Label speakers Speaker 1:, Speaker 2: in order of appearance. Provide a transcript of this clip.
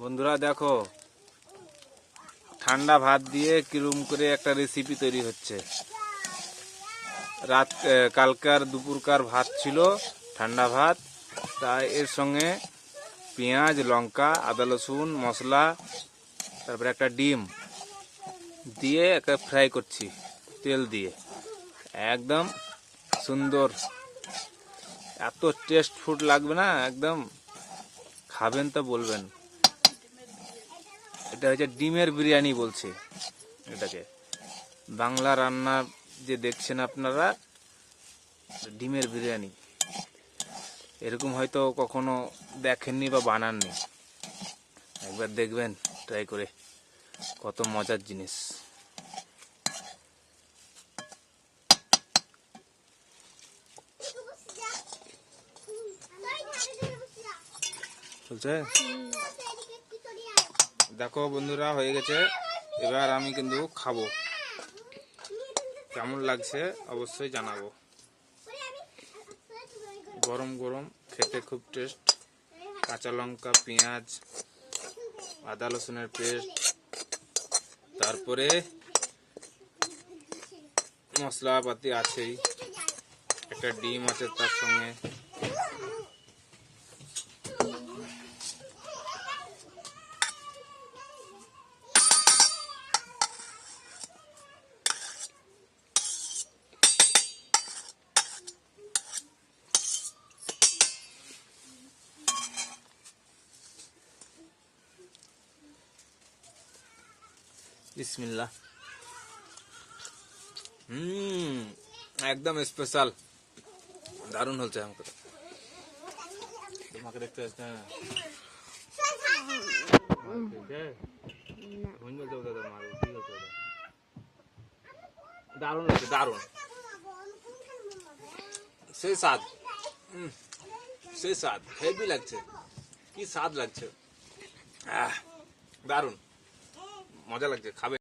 Speaker 1: বন্ধুরা দেখো, ঠান্ডা ভাত দিয়ে কিরম করে একটা রেসিপি তৈরি হচ্ছে। কালকার দুপুরকার ভাত ছিল, ঠান্ডা ভাত। তাই এর সঙ্গে পেঁয়াজ, লঙ্কা, আদা, রসুন, মশলা, তারপরে একটা ডিম দিয়ে একটা ফ্রাই করছি তেল দিয়ে। একদম সুন্দর, এত টেস্ট ফুড লাগবে না, একদম খাবেন তো বলবেন। এটা হচ্ছে ডিমের বিরিয়ানি বলছে এটাকে। বাংলা রান্না যে দেখছেন আপনারা, ডিমের বিরিয়ানি এরকম হয়তো কখনো দেখেননি বা বানাননি। একবার দেখবেন ট্রাই করে, কত মজার জিনিস। চলছে, দেখো বন্ধুরা হয়ে গেছে। এবার আমি কিন্তু খাবো, কেমন লাগছে অবশ্যই জানাবো। গরম গরম খেতে খুব টেস্ট। কাঁচা লঙ্কা, পেঁয়াজ, আদা রসুনের পেস্ট, তারপরে মশলাপাতি আছেই, একটা ডিম আছে তার সঙ্গে। বিসমিল্লাহ। একদম স্পেশাল, দারুণ হচ্ছে। আমাকে তোমাকে দেখতে আসতে দারুণ লাগছে, দারুণ, সেই স্বাদ, সেই স্বাদ, হেভি লাগছে, কি স্বাদ লাগছে, দারুণ মজা লাগছে, খাবে।